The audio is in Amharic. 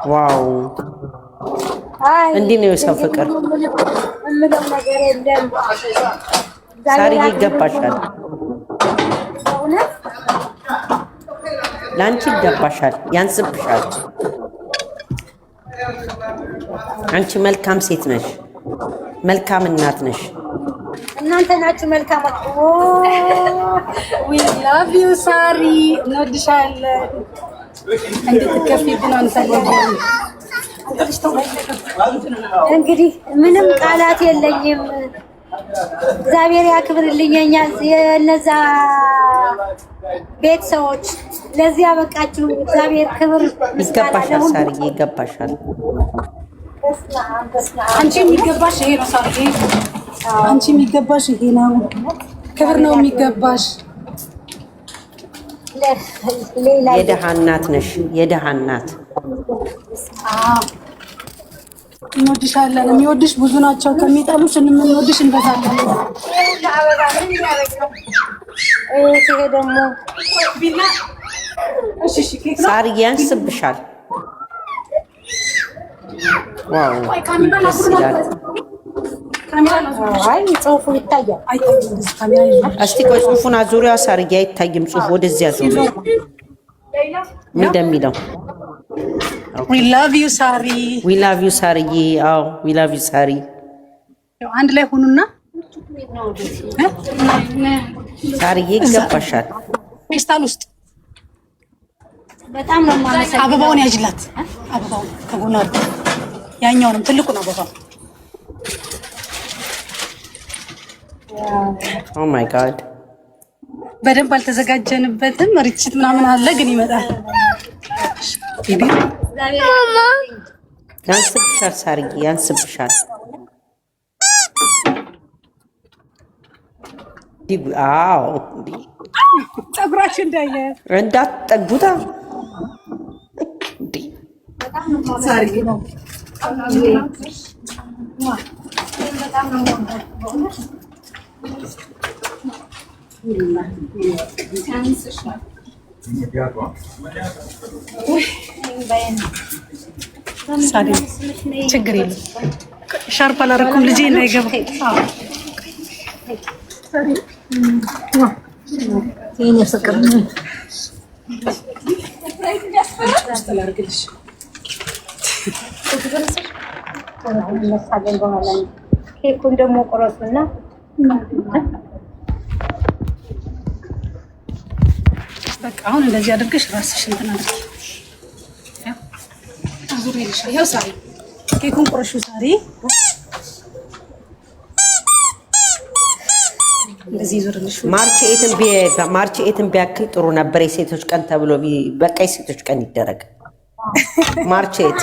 ዋው እንዲህ ነው የሰው ፍቅር። እምለው ነገር የለም። ሳርዬ ይገባሻል፣ ለአንቺ ይገባሻል፣ ያንስብሻል። አንቺ መልካም ሴት ነሽ፣ መልካም እናት ነሽ። እናንተ ናችሁ መልካም። ዊ ላቭ ዩ ሳሪ፣ እንወድሻለን። እንድትከፊብን አንፈልግም። እንግዲህ ምንም ቃላት የለኝም። እግዚአብሔር ያክብርልኝ። የነዛ ቤተሰቦች ለዚህ ያበቃችሁ እግዚአብሔር ክብር ይገባሻል። ሳርዬ ይገባሻል። አንቺ የሚገባሽ ይሄ ነው ሳርዬ፣ አንቺ የሚገባሽ ይሄ ነው። ክብር ነው የሚገባሽ። የደሃ እናት ነሽ፣ የደሃ እናት። እንወድሻለን። የሚወድሽ ብዙ ናቸው፣ ከሚጠሉሽ የምንወድሽ እንበዛለን። ሳርዬ ያንስብሻል። ዋው ደስ ይላል። ጽሁፉ ይታያል። እስቲ ቆይ ጽሁፉን አዙሪያ። ሳርዬ አይታይም ጽሁፍ፣ ወደዚያ ዙሪ ምን እንደሚለው። ዊ ላቭ ዩ ሳሪ፣ ዊ ላቭ ዩ ሳርዬ። አዎ ዊ ላቭ ዩ ሳሪ። አንድ ላይ ሁኑና ሳርዬ ይገባሻል። ፌስታል ውስጥ በጣም ነው ማለት አበባውን ያጅላት። አበባውን ከጎና ያኛውንም ትልቁን አበባው። ኦ ማይ ጋድ በደንብ አልተዘጋጀንበትም። ርችት ምናምን አለ ግን ይመጣል። ያንስብሻል ሳርዬ ያንስብሻል። አዎ ፀጉራችሁ እንዳየ እንዳትጠጉታ ሳርዬ ነው። ችግር የለም። ሻርፕ አላደረኩም ልጄ እንዳይገባ። የኔ ፍቅር ኬኩን ደግሞ ቆረጡና በቃ አሁን እንደዚህ አድርገሽ ራስሽ እንትን አድርጊ። አዙሪልሽ። ይኸው ሳሪ ኬኩን ቆረሹ። ሳሪ እንደዚህ ዙርልሽ። ማርች ኤትን ቢያክል ጥሩ ነበር። የሴቶች ቀን ተብሎ በቃ የሴቶች ቀን ይደረግ። ማርች ኤት